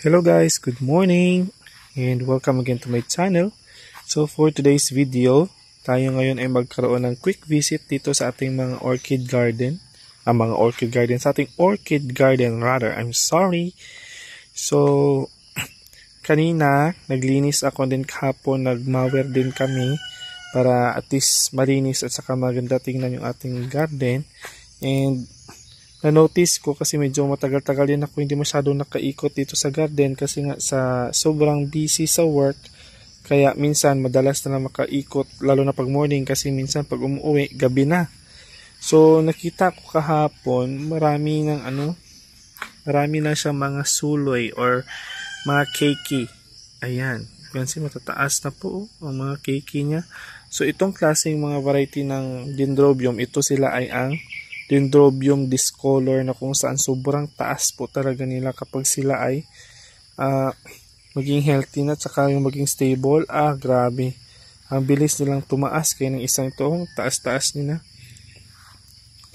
Hello guys, good morning and welcome again to my channel. So for today's video, tayo ngayon ay magkaroon ng quick visit dito sa ating mga orchid garden. Sa ating orchid garden rather, I'm sorry. So kanina naglinis ako din kahapon, nagmower din kami para at least malinis at saka maganda tingnan yung ating garden. And na-notice ko kasi medyo matagal-tagal din ako hindi masyadong nakaikot dito sa garden kasi nga sa sobrang busy sa work. Kaya minsan madalas na makaikot lalo na pag morning kasi minsan pag umuwi gabi na. So nakita ko kahapon marami na siya mga suloy or mga keiki. Ayan. Kasi matataas na po ang mga keiki niya. So itong klaseng mga variety ng dendrobium, ito sila ay ang Dendrobium discolor na kung saan sobrang taas po talaga nila kapag sila ay maging healthy na at saka yung maging stable. Grabe. Ang bilis nilang tumaas kaya ng isang ito. Taas-taas nila.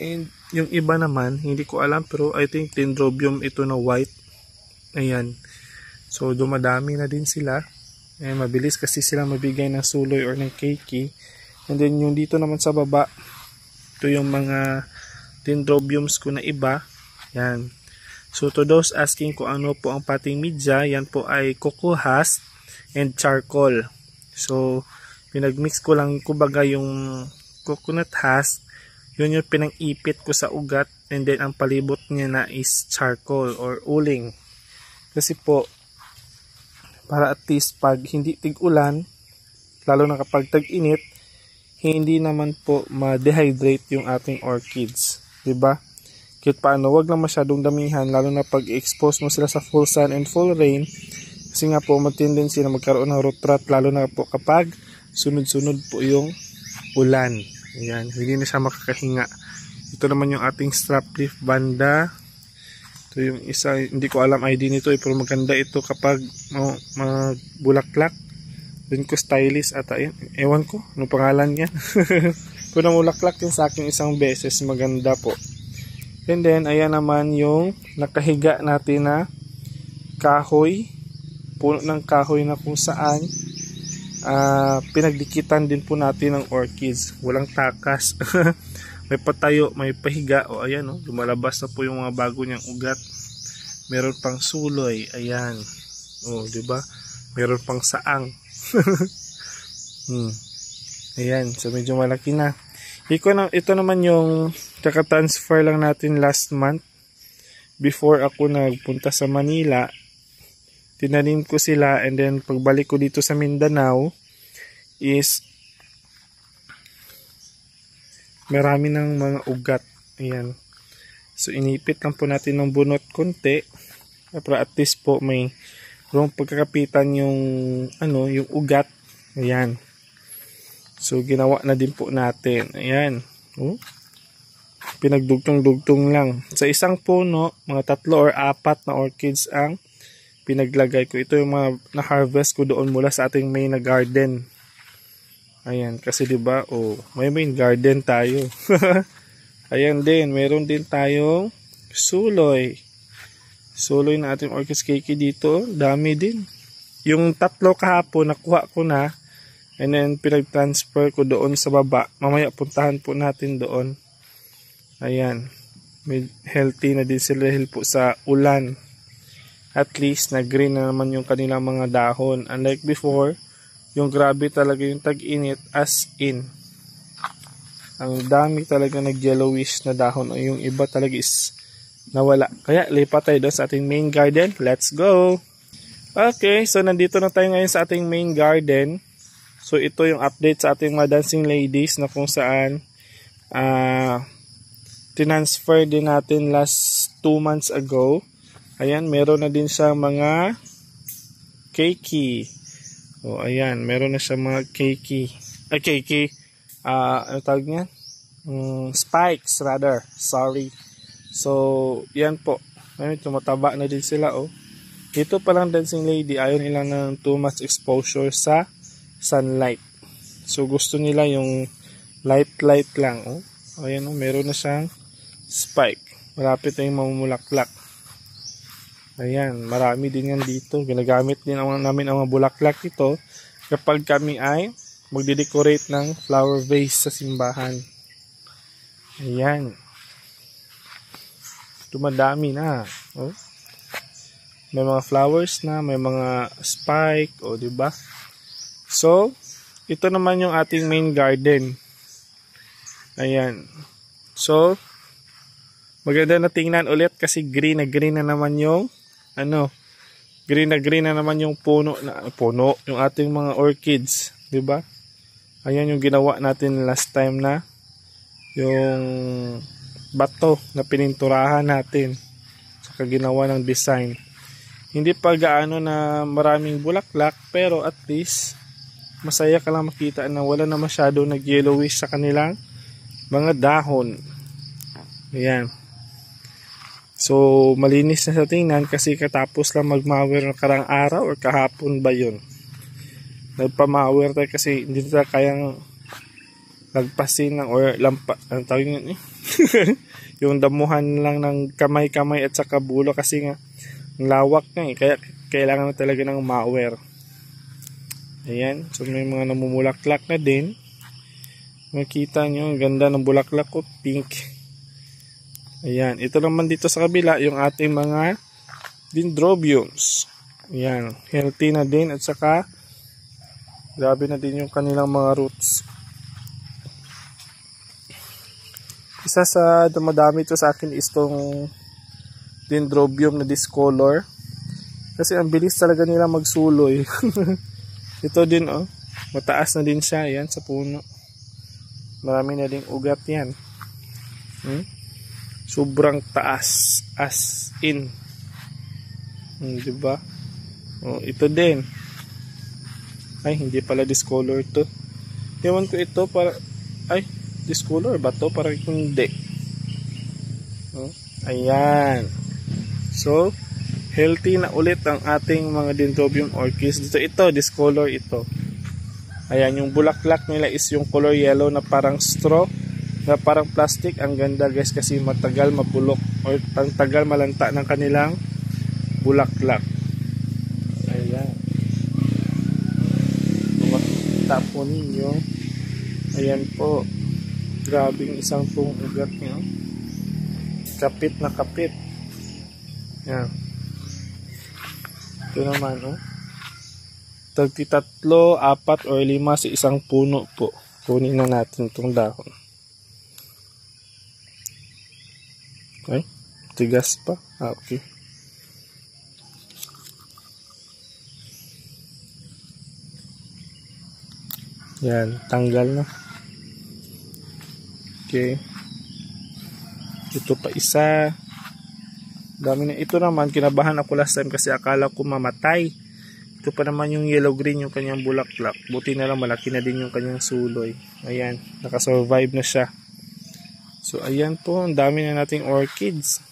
And yung iba naman, hindi ko alam pero I think Dendrobium ito na white. Ayan. So dumadami na din sila. Ayan, mabilis kasi sila mabigay ng suloy or ng keiki. And then yung dito naman sa baba, ito yung mga dendrobiums ko na iba. Yan. So to those asking ko ano po ang potting media, yan po ay cocoa husk and charcoal. So pinagmix ko lang kumbaga yung coconut husk, yun yung pinang-ipit ko sa ugat, and then ang palibot niya na is charcoal or uling. Kasi po para at least pag hindi tig-ulan, lalo na kapag tag-init, hindi naman po ma-dehydrate yung ating orchids. Diba? Kahit paano, wag lang masyadong damihan, lalo na pag expose mo sila sa full sun and full rain. Kasi nga po, mag-tendency na magkaroon ng root rot, lalo na po kapag sunod-sunod po yung ulan. Ayan, hindi na siya makakahinga. Ito naman yung ating strap leaf banda. Ito yung isa, hindi ko alam ID nito, pero maganda ito kapag magbulaklak. Din ko stylist ata yan. Ewan ko, ano pangalan yan? Kung namulaklak yun sa akin isang beses, maganda po. And then, ayan naman yung nakahiga natin na kahoy. Puno ng kahoy na kung saan pinagdikitan din po natin ng orchids. Walang takas. May patayo, may pahiga. O ayan, lumalabas na po yung mga bago niyang ugat. Meron pang suloy. Ayan. O, diba? Meron pang saang. Ayan, so medyo malaki na. Ito naman yung kaka-transfer lang natin last month before ako nagpunta sa Manila. Tinanim ko sila, and then pagbalik ko dito sa Mindanao is marami ng mga ugat. Ayan. So inipit lang po natin ng bunot konti para at least po may room pagkakapitan yung yung ugat. Ayan. So ginawa na din po natin. Ayan. Pinagdugtong-dugtong lang. Sa isang puno, mga 3 or 4 na orchids ang pinaglagay ko. Ito yung mga na-harvest ko doon mula sa ating main garden. Ayan, kasi 'di ba? May main garden tayo. Ayan din, meron din tayong suloy. Suloy na ating orchids keiki dito. Dami din. Yung 3 kahapon nakuha ko na. And then pinag-transfer ko doon sa baba. Mamaya puntahan po natin doon. Ayan. May healthy na din sila dahil po sa ulan. At least na green na naman yung kanilang mga dahon. Unlike before, yung grabe talaga yung tag-init as in. Ang dami talaga nag-yellowish na dahon. O yung iba talaga is nawala. Kaya lipat tayo doon sa ating main garden. Let's go! Okay, so nandito na tayo ngayon sa ating main garden. So ito yung update sa ating mga dancing ladies na kung saan transfer din natin last 2 months ago. Ayan, meron na din siya mga keiki. Ayan, meron na siya mga keiki. Keiki. Ano tawag niya? Spikes rather. Sorry. So, yan po. Ayan, tumataba na din sila. Ito palang dancing lady, ayaw nila ng too much exposure sa sunlight. So gusto nila yung light lang. Ayan, meron na siyang spike. Malapit na yung mamumulaklak. Ayan, marami din yan dito. Ginagamit din namin ang mga bulaklak ito kapag kami ay magde-decorate ng flower vase sa simbahan. Ayan. Dumadami na. Oh. May mga flowers na, may mga spike, o diba? So, ito naman yung ating main garden. Ayan. So, maganda na tingnan ulit kasi green na naman yung green na naman yung puno, yung ating mga orchids, 'di ba? Ayan yung ginawa natin last time na yung bato na pininturahan natin. Saka ginawa ng design. Hindi pa gaano na maraming bulaklak, pero at least masaya ka lang makita na wala na masyado nag-yellowish sa kanilang mga dahon. Ayan. So, malinis na sa tingnan kasi katapos lang mag-mower ng karang araw or kahapon ba yun. Nagpa-mower tayo kasi hindi tayo kayang nagpasin ng or lampa, ang tawag yun yung damuhan lang ng kamay-kamay at saka bulo kasi nga lawak na kaya kailangan na talaga ng mower. Ayan, so may mga namumulaklak na din. Makita nyo, ang ganda ng bulaklak ko, pink. Ayan, ito naman dito sa kabila, yung ating mga dendrobiums. Ayan, healthy na din at saka grabe na din yung kanilang mga roots. Isa sa dumadami ito sa akin is itong dendrobium na discolor. Kasi ang bilis talaga nila magsuloy. Ito din mataas na din siya, ayan, sa puno. Marami na ding ugat yan. Sobrang taas as in. Diba? Ito din. Ay, hindi pala discolor to. Ewan ko ito para discolor ba to? Parang hindi. Ayan. So, healthy na ulit ang ating mga dendrobium orchids. Ito discolor ito. Ayan, yung bulaklak nila is yung color yellow na parang straw, na parang plastic. Ang ganda guys kasi matagal mabulok or tagal malanta ng kanilang bulaklak. Ayan. Makikita po ninyo. Ayan po. Grabing isang pong ugat nyo. Kapit na kapit. Ayan. Ito naman tagti 3, 4 or 5 sa isang puno po. Kunin na natin itong dahon. Okay. Tigas pa. Okay. Yan. Tanggal na. Okay. Ito pa isa. Dami na. Ito naman, kinabahan ako last time kasi akala ko mamatay. Ito pa naman yung yellow-green yung kanyang bulaklak. Buti na lang malaki na din yung kanyang suloy. Ayan. Nakasurvive na siya. So, ayan po, ang dami na nating orchids.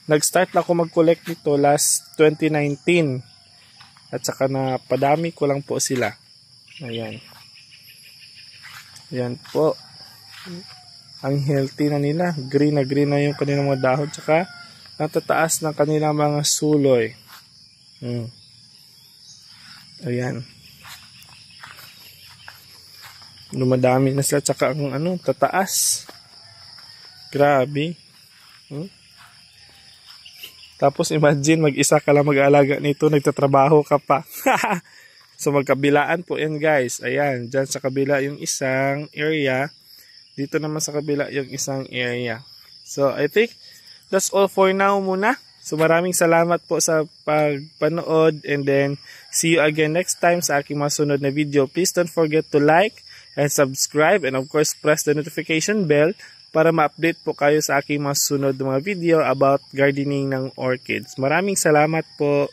Nag-start na ako mag-collect nito last 2019. At saka na padami ko lang po sila. Ayan. Ayan po. Ang healthy na nila. Green na yung kanilang mga dahon. Tsaka natataas ng kanilang mga suloy. Ayan. Dumadami na sila. Tsaka ang tataas. Grabe. Tapos imagine mag-isa ka lang mag-aalaga nito, nagtatrabaho ka pa. So magkabilaan po yan guys. Ayan, dyan sa kabila yung isang area. Dito naman sa kabila yung isang area. So I think that's all for now muna. So maraming salamat po sa pagpanood and then see you again next time sa aking mga sunod na video. Please don't forget to like and subscribe and of course press the notification bell para ma-update po kayo sa aking mga sunod na mga video about gardening ng orchids. Maraming salamat po.